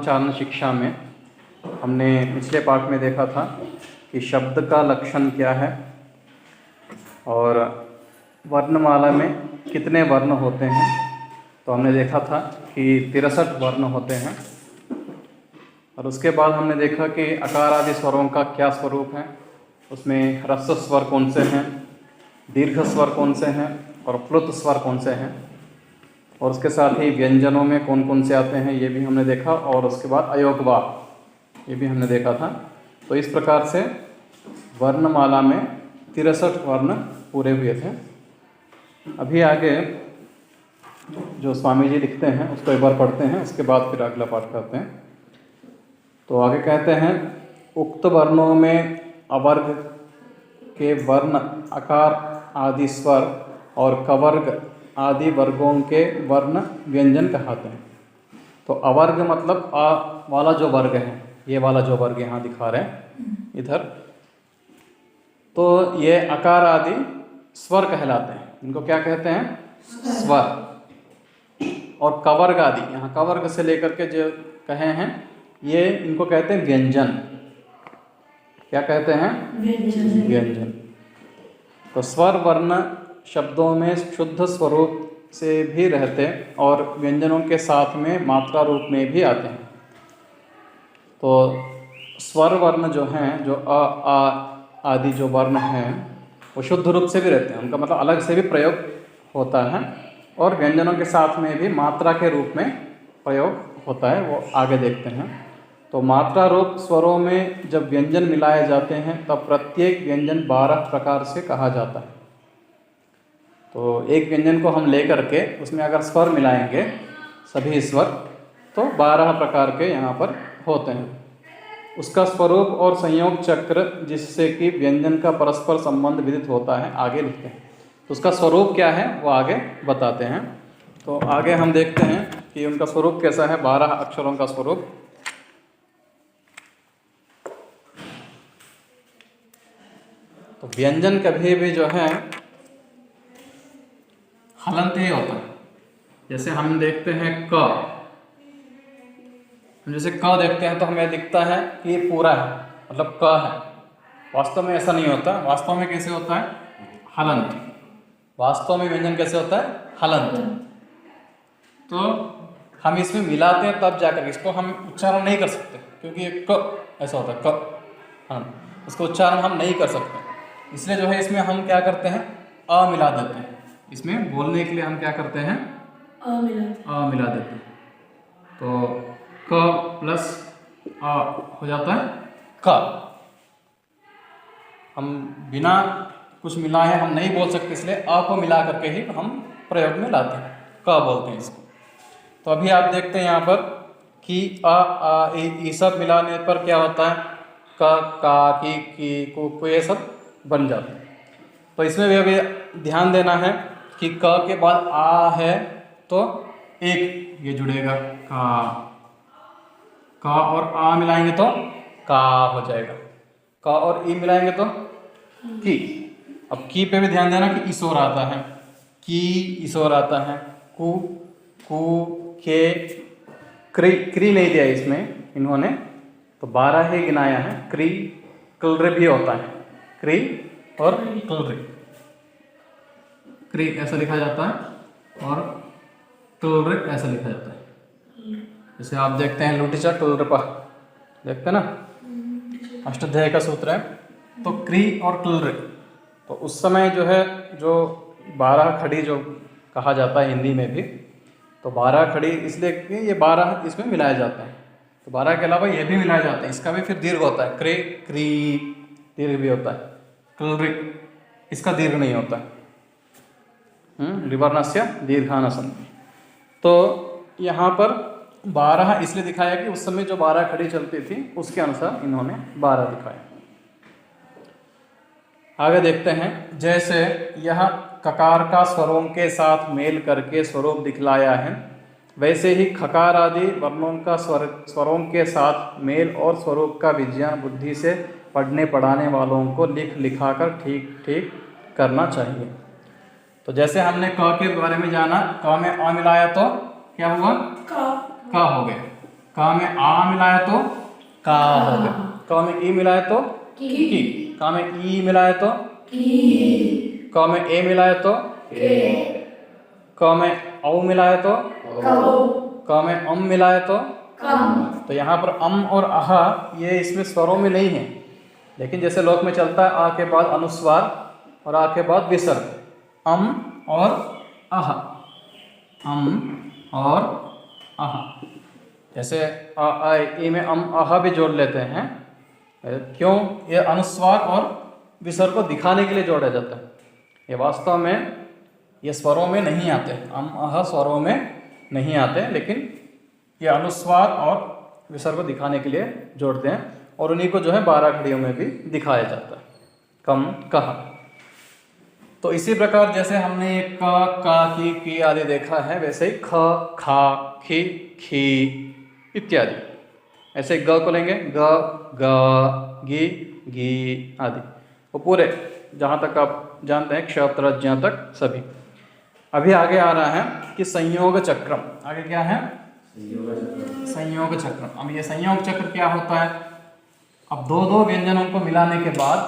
उच्चारण शिक्षा में हमने पिछले पाठ में देखा था कि शब्द का लक्षण क्या है और वर्णमाला में कितने वर्ण होते हैं। तो हमने देखा था कि 63 वर्ण होते हैं और उसके बाद हमने देखा कि अकार आदि स्वरों का क्या स्वरूप है, उसमें ह्रस्व स्वर कौन से हैं, दीर्घ स्वर कौन से हैं और प्लुत स्वर कौन से हैं, और उसके साथ ही व्यंजनों में कौन कौन से आते हैं ये भी हमने देखा, और उसके बाद अयोगवाह ये भी हमने देखा था। तो इस प्रकार से वर्णमाला में 63 वर्ण पूरे हुए थे। अभी आगे जो स्वामी जी लिखते हैं उसको एक बार पढ़ते हैं, उसके बाद फिर अगला पाठ करते हैं। तो आगे कहते हैं, उक्त वर्णों में अवर्ग के वर्ण अकार आदि स्वर और कवर्ग आदि वर्गों के वर्ण व्यंजन कहते हैं। तो अवर्ग मतलब आ वाला जो वर्ग है, ये वाला जो वर्ग यहाँ दिखा रहे हैं इधर, तो ये अकार आदि स्वर कहलाते हैं। इनको क्या कहते हैं? स्वर। और कवर्ग आदि, यहाँ कवर्ग से लेकर के जो कहे हैं ये इनको कहते हैं व्यंजन। क्या कहते हैं? व्यंजन। तो स्वर वर्ण शब्दों में शुद्ध स्वरूप से भी रहते और व्यंजनों के साथ में मात्रा रूप में भी आते हैं। तो स्वर वर्ण जो हैं, जो अ आ आदि जो वर्ण हैं, वो शुद्ध रूप से भी रहते हैं, उनका मतलब अलग से भी प्रयोग होता है, और व्यंजनों के साथ में भी मात्रा के रूप में प्रयोग होता है, वो आगे देखते हैं। तो मात्रा रूप स्वरों में जब व्यंजन मिलाए जाते हैं तब प्रत्येक व्यंजन 12 प्रकार से कहा जाता है। तो एक व्यंजन को हम लेकर के उसमें अगर स्वर मिलाएंगे सभी स्वर, तो 12 प्रकार के यहाँ पर होते हैं। उसका स्वरूप और संयोग चक्र जिससे कि व्यंजन का परस्पर संबंध विदित होता है आगे लिखते हैं। तो उसका स्वरूप क्या है वो आगे बताते हैं। तो आगे हम देखते हैं कि उनका स्वरूप कैसा है, 12 अक्षरों का स्वरूप। तो व्यंजन कभी भी जो है हलंत ही होता है। जैसे हम देखते हैं क, हम जैसे क देखते हैं तो हमें दिखता है कि ये पूरा है, मतलब क है। वास्तव में ऐसा नहीं होता। वास्तव में कैसे होता है? हलंत। वास्तव में व्यंजन कैसे होता है? हलंत। तो हम इसमें मिलाते हैं तब जाकर, इसको हम उच्चारण नहीं कर सकते क्योंकि ये क ऐसा होता है, क। हाँ, उसको उच्चारण हम नहीं कर सकते, इसलिए जो है इसमें हम क्या करते हैं? अ मिला देते हैं। इसमें बोलने के लिए हम क्या करते हैं? अ मिला देते हैं। तो क प्लस अ हो जाता है क। हम बिना कुछ मिलाए हम नहीं बोल सकते, इसलिए अ को मिला करके ही हम प्रयोग में लाते हैं, क बोलते हैं इसको। तो अभी आप देखते हैं यहाँ पर कि अ आ ई सब मिलाने पर क्या होता है? क का की को ये सब बन जाते हैं। तो इसमें भी अभी ध्यान देना है कि क के बाद आ है तो एक ये जुड़ेगा का और आ मिलाएंगे तो का हो जाएगा, का और ई मिलाएंगे तो की। अब की पे भी ध्यान देना कि ईसोर आता है, की ईसोर आता है, कु कु के क्री नहीं दिया इसमें इन्होंने, तो 12 ही गिनाया है। क्री क्लृ भी होता है, क्री और क्लृ। क्री ऐसा लिखा जाता है और क्लृ ऐसा लिखा जाता है। जैसे आप देखते हैं लुटिचा क्लृपा, देखते हैं ना, अष्टाध्यायी का सूत्र है। तो क्री और क्लृ, तो उस समय जो है जो 12 खड़ी जो कहा जाता है हिंदी में भी, तो 12 खड़ी इसलिए कि ये 12 इसमें मिलाए जाते हैं। तो 12 के अलावा ये भी मिलाए जाते हैं। इसका भी फिर दीर्घ होता है, क्रे क्री दीर्घ भी होता है, क्लृ इसका दीर्घ नहीं होता है। विवर्णस्य दीर्घान सन्ति। तो यहाँ पर 12 इसलिए दिखाया कि उस समय जो 12 खड़ी चलती थी उसके अनुसार इन्होंने 12 दिखाया। आगे देखते हैं, जैसे यह ककार का स्वरों के साथ मेल करके स्वरूप दिखलाया है, वैसे ही खकार आदि वर्णों का स्वरों के साथ मेल और स्वरूप का विज्ञान बुद्धि से पढ़ने पढ़ाने वालों को लिखाकर ठीक ठीक करना चाहिए। तो जैसे हमने क के बारे में जाना, क में अ मिलाया तो क्या हुआ? का हो गया। का में आ मिलाया तो का हो गया, का में ई मिलाया तो की, का में ई मिलाया तो की, का में ए मिलाया तो के, का में औ मिलाया तो कौ, का में अम मिलाया तो कम। तो यहाँ पर अम और आहा ये इसमें स्वरों में नहीं है, लेकिन जैसे लोक में चलता है आ के बाद अनुस्वार और आ के बाद विसर्ग, अम और आहा, अम और आहा। जैसे आ आई ई में अम आहा भी जोड़ लेते हैं, क्यों? ये अनुस्वार और विसर्ग को दिखाने के लिए जोड़ा जाता है। ये वास्तव में ये स्वरों में नहीं आते, अम आहा स्वरों में नहीं आते, लेकिन ये अनुस्वार और विसर्ग को दिखाने के लिए जोड़ते हैं, और उन्हीं को जो है 12 खड़ियों में भी दिखाया जाता है, कम कहा। तो इसी प्रकार जैसे हमने ये का की आदि देखा है, वैसे ही ख खा खी खी इत्यादि। ऐसे ग को लेंगे ग ग गी गी आदि, वो पूरे जहाँ तक आप जानते हैं क्षत्र ज्ञ तक सभी। अभी आगे आ रहा है कि संयोग चक्रम। आगे क्या है? संयोग चक्रम। अब ये संयोग चक्र क्या होता है? अब दो दो व्यंजनों को मिलाने के बाद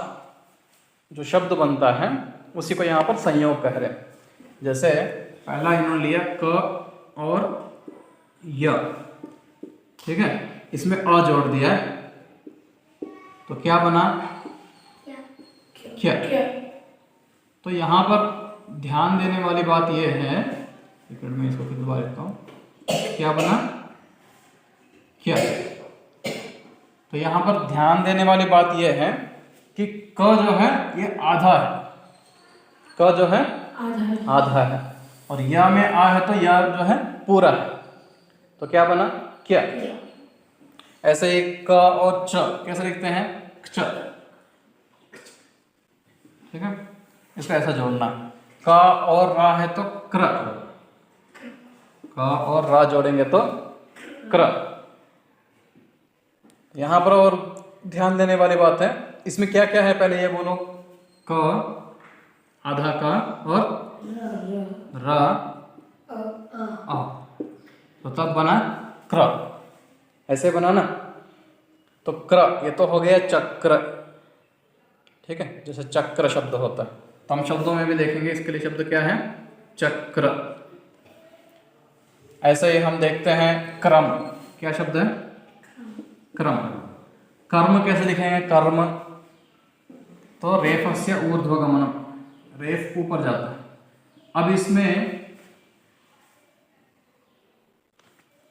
जो शब्द बनता है उसी को यहाँ पर संयोग कह रहे हैं। जैसे पहला इन्होंने लिया क और य, ठीक है, इसमें अ जोड़ दिया है तो क्या बना? क्या। तो यहाँ पर ध्यान देने वाली बात यह है, एक मिनट में इसको फिर दोबारा लिखता हूँ, क्या बना? क्या। तो यहाँ पर ध्यान देने वाली बात यह है कि क जो है ये आधा है, क जो है आधा है, और या में आ है तो या जो है पूरा है, तो क्या बना? क्या। ऐसे ही क और च कैसे लिखते हैं? च, ठीक है, इसको ऐसा जोड़ना। का और रा है तो क्र, का और रा जोड़ेंगे तो क्र। यहाँ पर और ध्यान देने वाली बात है, इसमें क्या क्या है पहले ये बोलो। क आधा का और रा आ, तो तब बना क्र, ऐसे बना ना। तो क्र ये तो हो गया चक्र, ठीक है, जैसे चक्र शब्द होता है तो हम शब्दों में भी देखेंगे इसके लिए शब्द क्या है? चक्र। ऐसे ही हम देखते हैं क्रम। क्या शब्द है? क्रम। कर्म कैसे लिखेंगे? कर्म तो रेफस्य ऊर्ध्वगमनम, रेफ ऊपर जाता है। अब इसमें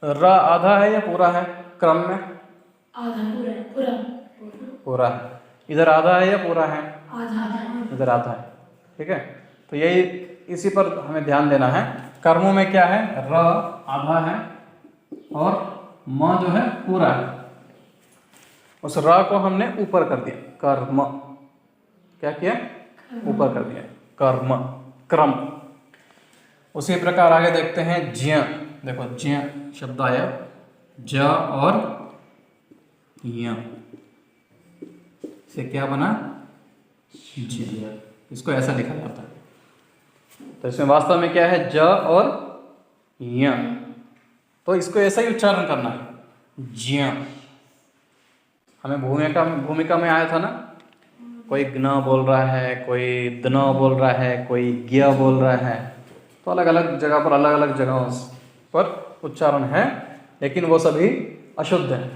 र आधा है या पूरा है? क्रम में आधा, पूरा है। इधर आधा है या पूरा है? आधा, इधर आधा है, ठीक है। तो यही इसी पर हमें ध्यान देना है। कर्मों में क्या है? र आधा है और म जो है पूरा है। उस र को हमने ऊपर कर दिया, कर्म। क्या किया? ऊपर कर दिया, कर्म, क्रम। उसी प्रकार आगे देखते हैं ज्ञ। देखो ज्ञ शब्द आया, ज और य से क्या बना? ज्ञ। इसको ऐसा लिखा जाता है। तो इसमें वास्तव में क्या है? ज और य, तो इसको ऐसा ही उच्चारण करना है, ज्ञ। हमें भूमिका में आया था ना, कोई ज्ञ बोल रहा है, कोई दन बोल रहा है, कोई ज्ञ बोल रहा है, तो अलग अलग जगह पर अलग अलग जगहों पर उच्चारण है, लेकिन वो सभी अशुद्ध है।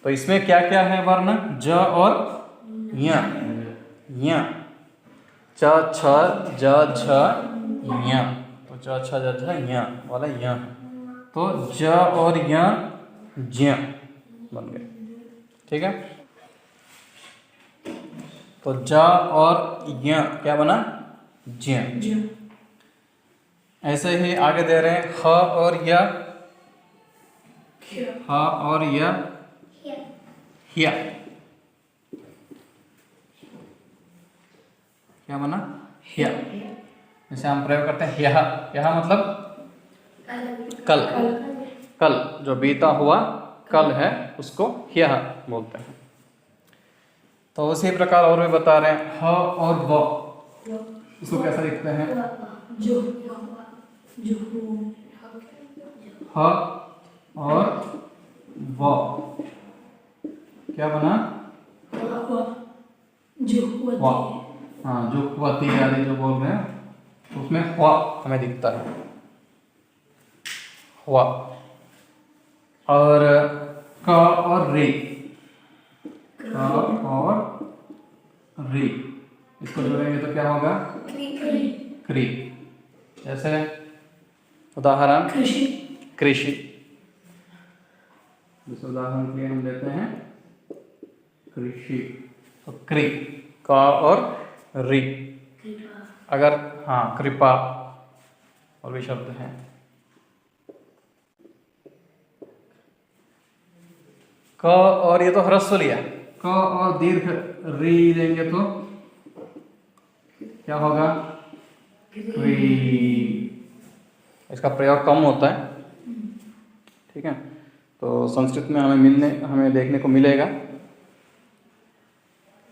तो इसमें क्या क्या है वर्ण? ज और य, य, च छ ज छ य, तो च छ ज छ य वाला य, तो ज और य ज्ञ बन गए, ठीक है। तो ज और य क्या बना? ज्ञ। ऐसे ही आगे दे रहे हैं ह और य, ह और य ह्य, क्या बना? ह्य। जैसे हम प्रयोग करते हैं यह, यह मतलब कल, कल जो बीता हुआ कल है उसको ह्यः बोलते हैं। तो उसी प्रकार और भी बता रहे हैं ह और व, इसको कैसे लिखते हैं? ह और व क्या बना? वा। हाँ, जो वती आदि जो बोल रहे हैं उसमें वा हमें दिखता है, वा। और क और रे, क और रे, इसको जोड़ेंगे तो क्या होगा? क्री। जैसे उदाहरण कृषि, जिस उदाहरण के लिए हम लेते हैं कृषि, तो क्री, क और री। अगर हाँ, कृपा और भी शब्द हैं। क और ये तो ह्रस्व लिया, क और दीर्घ री लेंगे तो क्या होगा? क्री। इसका प्रयोग कम होता है, ठीक है। तो संस्कृत में हमें देखने को मिलेगा,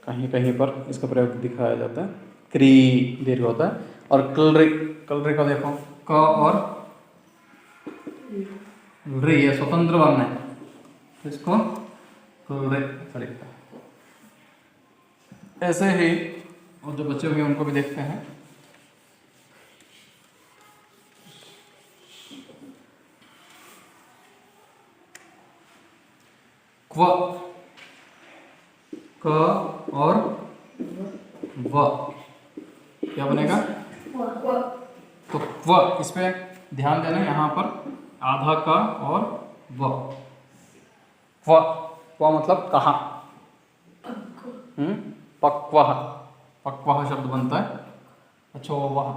कहीं कहीं पर इसका प्रयोग दिखाया जाता है। क्री दीर्घ होता है। और कलरी, कलरी को देखो, क और री ये स्वतंत्र वर्ण है, तो इसको कलरी ऐसा लिखता है। ऐसे ही और जो बच्चे होंगे उनको भी देखते हैं। क्व, क और व क्या बनेगा? तो क्व, इस पे ध्यान देना, यहाँ पर आधा का और व। क्व, क्व मतलब कहाँ। पक्वः, पक्वः शब्द बनता है, अच्छा वह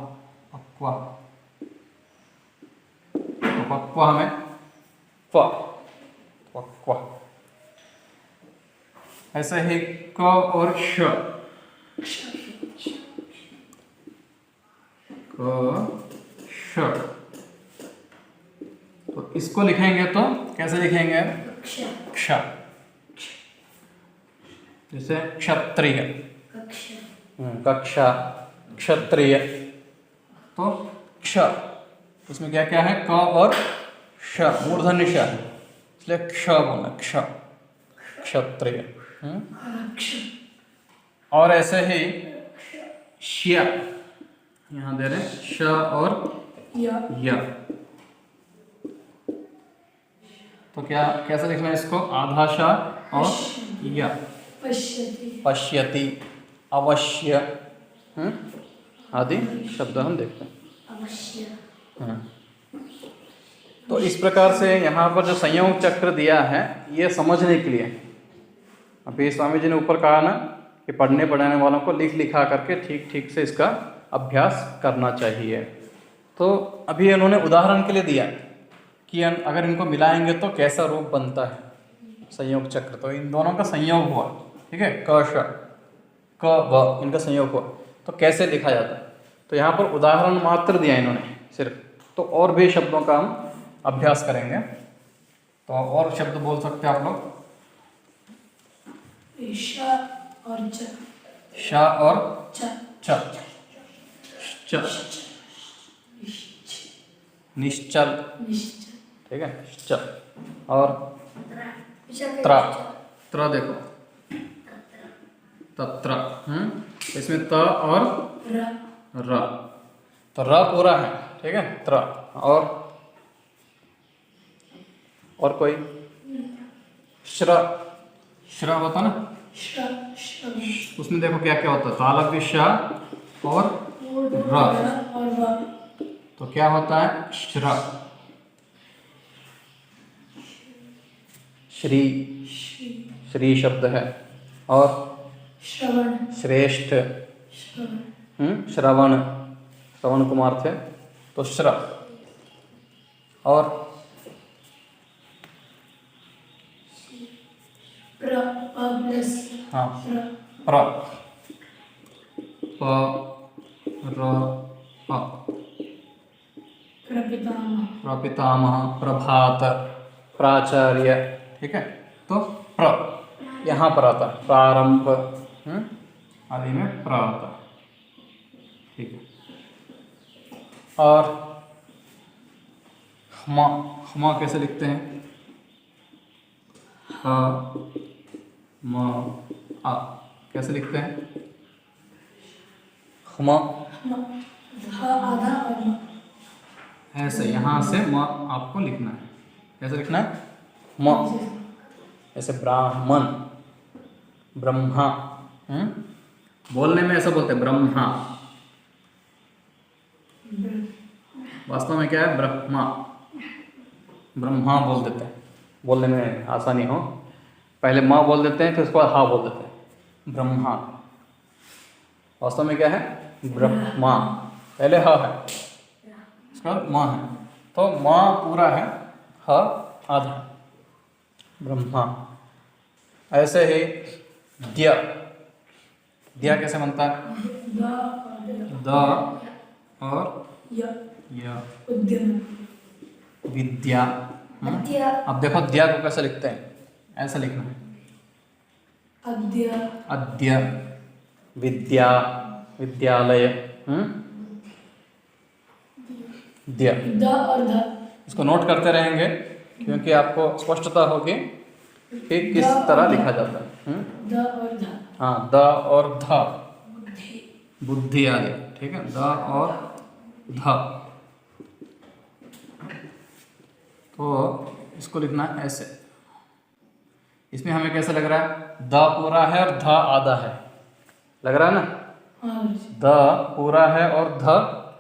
पक्वः, तो पक्वः में प, पक्वः। ऐसे ही क और श, क श, तो इसको लिखेंगे तो कैसे लिखेंगे? क्ष। जैसे क्षत्रिय, कक्षा, क्षत्रिय, तो क्ष, इसमें क्या क्या है? क और श, मूर्धन्य श, इसलिए क्ष बोला, क्ष, क्षत्रिय। और ऐसे ही श्य, यहाँ दे रहे श और य, तो क्या कैसे लिखना है इसको? आधा श और य। पश्यति, अवश्य आदि शब्द हम देखते हैं। तो इस प्रकार से यहाँ पर जो संयोग चक्र दिया है ये समझने के लिए, अभी स्वामी जी ने ऊपर कहा ना कि पढ़ने पढ़ाने वालों को लिख लिखा करके ठीक ठीक से इसका अभ्यास करना चाहिए। तो अभी इन्होंने उदाहरण के लिए दिया कि अगर इनको मिलाएंगे तो कैसा रूप बनता है संयोग चक्र। तो इन दोनों का संयोग हुआ, ठीक है, क श, क व, इनका संयोग हुआ, तो कैसे लिखा जाता है? तो यहाँ पर उदाहरण मात्र दिया इन्होंने सिर्फ, तो और भी शब्दों का हम अभ्यास करेंगे। तो और शब्द बोल सकते हैं आप लोग? श और च, श और च, च, निश्चल, ठीक है, च। और त्र, त्र देखो, तत्र, इसमें त और र, तो र पूरा है, ठीक है, त्र। और कोई? श्र, श्र होता ना, उसमें देखो क्या क्या होता है, तालव्य श और र, तो क्या होता है? श्र, श्री, श्री शब्द है। और श्रेष्ठ, श्रवण, श्रवण कुमार थे तो श्र। और हाँ, प्र, प, र, प्रपितामह, प्रभात, प्राचार्य, ठीक है। तो प्र यहाँ पर आता है, प्रारंभ आदि में प्र आता है, ठीक है। और हमा, हमा कैसे लिखते हैं? ह म आ कैसे लिखते हैं? म आधा और म। ऐसे यहाँ से म आपको लिखना है। कैसे लिखना है? म ऐसे ब्राह्मण, ब्रह्मा। बोलने में ऐसा बोलते हैं ब्रह्मा, वास्तव में क्या है? ब्रह्मा। ब्रह्मा बोल देते हैं, बोलने में आसानी हो। पहले माँ बोल देते हैं, फिर उसके बाद हा बोल देते हैं, ब्रह्मा। वास्तव में क्या है? ब्रह्मा। पहले ह है, उसके बाद माँ है, तो माँ पूरा है, ह आधा, ब्रह्मा। ऐसे ही द्य, द्य कैसे बनता है? द और य, विद्या। अब देखो द्या को कैसे लिखते हैं? ऐसा लिखना है, अद्य, विद्या, विद्यालय। द्य, इसको नोट करते रहेंगे क्योंकि आपको स्पष्टता होगी कि किस तरह लिखा जाता है। हाँ, द और ध, बुद्धि आदि, ठीक है। द और ध, तो इसको लिखना है ऐसे। इसमें हमें कैसा लग रहा है? द पूरा है और ध आधा है, लग रहा है ना? द पूरा है और ध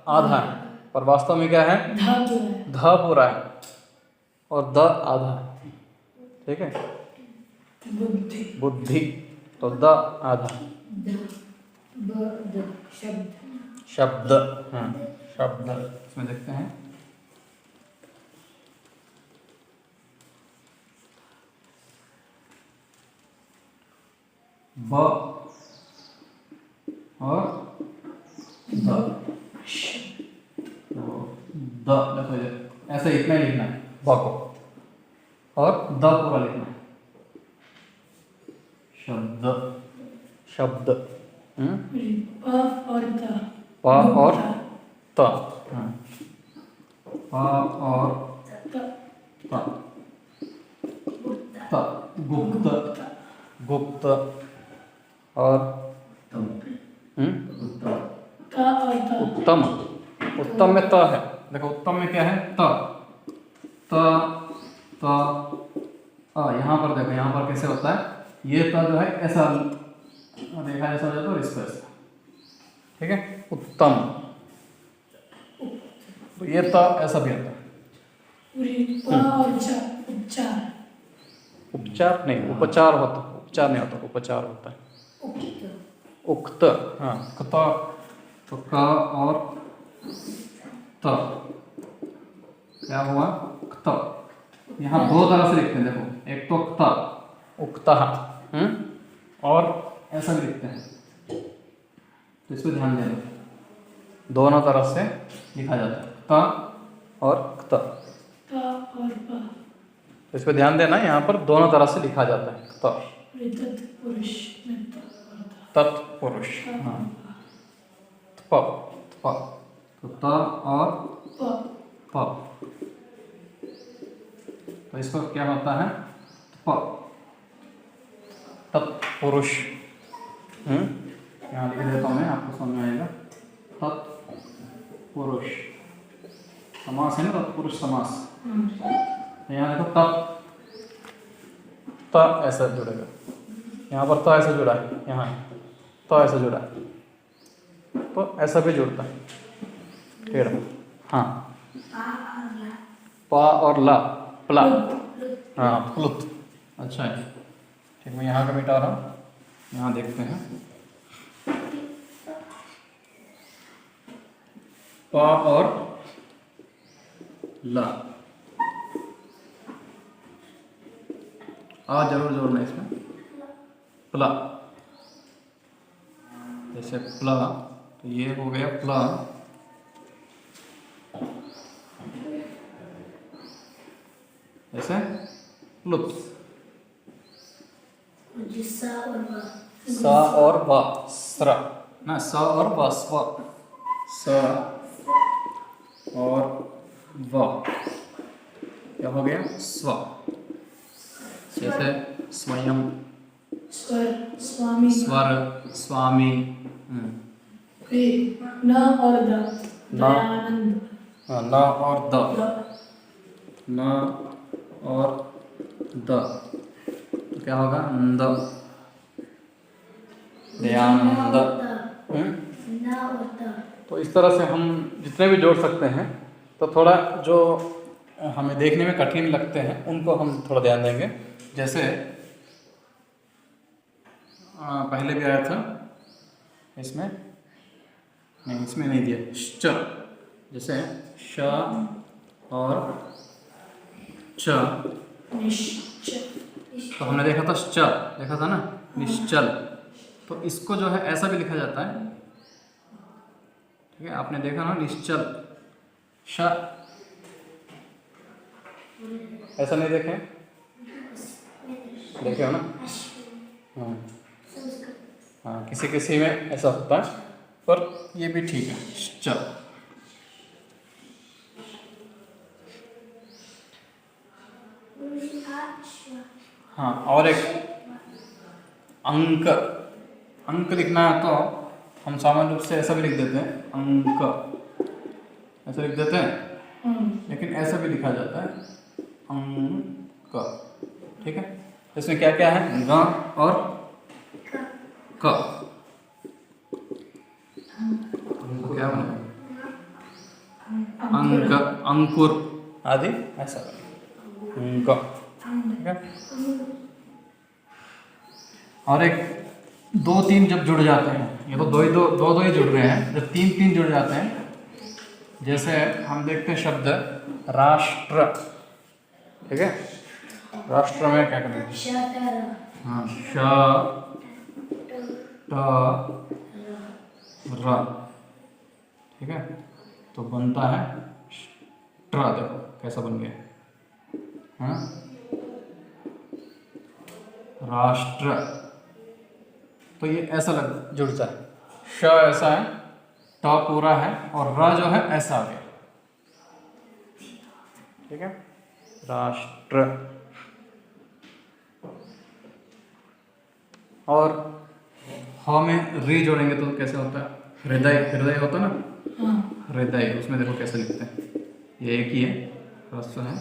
आधा है, पर वास्तव में क्या है? ध पूरा है और द आधा है, ठीक है। बुद्धि, तो द आधा। शब्द, हाँ शब्द, इसमें देखते हैं। ब और द, द देखो ऐसे इतना ही लिखना है ब को, और द पूरा लिखना है। शब्द, शब्द, प और त, प और त, गुप्त, गुप्त और उत्तम। उत्तम में त है, देखो उत्तम में क्या है? त, त, त, यहाँ पर देखो, यहाँ पर कैसे होता है? ये त जो है ऐसा देखा, ऐसा हो जाता है, और इस पर, ठीक है। उत्तम, तो ये त ऐसा भी आता है। उपचार नहीं, उपचार होता, उपचार नहीं होता, उपचार होता है। उक्त, हाँ कत, तो क और त क्या हुआ? क्त। यहाँ दो तरह से लिखते हैं, देखो, एक तो क्त, उक्तः, और ऐसा भी लिखते हैं, तो इस पर ध्यान देना, दोनों तरफ से लिखा जाता है, क्त और क्त। तो इस पर ध्यान देना, यहाँ पर दोनों तरह से लिखा जाता है, क्त, तत्पुरुष, हाँ, प, प, तो त और प, तो इसको क्या होता है? प, तत्पुरुष। यहाँ लिख देता हूँ मैं, आपको समझ में आएगा। तत्पुरुष समास है ना, तत्पुरुष समास। यहाँ देखो तत्, त ऐसा जुड़ेगा, यहाँ पर त ऐसा जुड़ा है, यहाँ त ऐसा जुड़ा है, तो ऐसा भी जुड़ता है टेढ़ा। हाँ, प और ला, प्ला, हाँ प्लुत। अच्छा है, ठीक, मैं यहाँ का मिटा रहा हूँ, यहाँ देखते हैं। प और ला, आ जरूर जोड़ना इसमें, प्ला, जैसे प्ला, तो ये हो गया प्ला, जैसे प्लुत। स और व, स्र ना, स और व, स्व, स और व, क्या हो गया? स्व, जैसे स्वयं, स्वर स्वामी स्वर, स्वामी। फिर न और द न। दयानंद हाँ, न और द, द न और द, तो क्या होगा? द, दयानंद। तो इस तरह से हम जितने भी जोड़ सकते हैं, तो थोड़ा जो हमें देखने में कठिन लगते हैं उनको हम थोड़ा ध्यान देंगे। जैसे पहले भी आया था इसमें, नहीं इसमें नहीं दिया, च, जैसे श और च, निश्चय तो हमने देखा था च, देखा था ना, निश्चल। तो इसको जो है ऐसा भी लिखा जाता है, ठीक है, आपने देखा ना, निश्चल, श, ऐसा नहीं देखे? देखे हो ना? हाँ हाँ, किसी किसी में ऐसा होता है, पर ये भी ठीक है, च। हाँ, और एक अंक, अंक लिखना है तो हम सामान्य रूप से ऐसा भी लिख देते हैं, अंक, ऐसा लिख देते हैं, लेकिन ऐसा भी लिखा जाता है, अंक, ठीक है। इसमें क्या क्या है? ग और क, तो क्या बनेगा? अंक, अंकुर आदि, ऐसा बनेगा, अंक, ठीक है। और एक दो तीन जब जुड़ जाते हैं, ये तो दो ही जुड़ रहे हैं, जब तीन तीन जुड़ जाते हैं, जैसे हम देखते हैं शब्द राष्ट्र, ठीक है, राष्ट्र में क्या करेंगे? हाँ, श ट र, ठीक है, तो बनता है ट्र, देखो कैसा बन गया, हाँ, राष्ट्र। तो ये ऐसा जुड़ता है, श ऐसा है, ट पूरा है, और र जो है ऐसा आ गया, ठीक है, राष्ट्र। और ह में री जोड़ेंगे तो कैसे होता है? हृदय, हृदय होता है ना, हृदय, उसमें देखो कैसे लिखते हैं, ये एक ही है, ह्रस्व है,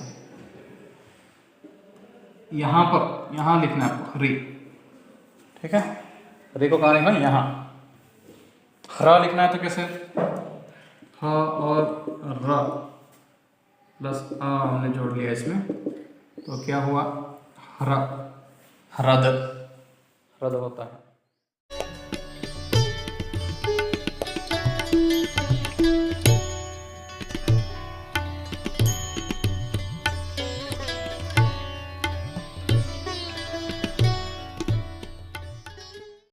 यहाँ पर, यहाँ लिखना है आपको री, ठीक है, री को कहाँ लिखना है? यहाँ। हरा लिखना है तो कैसे? ह और र प्लस आ हमने जोड़ लिया इसमें, तो क्या हुआ? हरा, ह्रद, ह्रद होता है।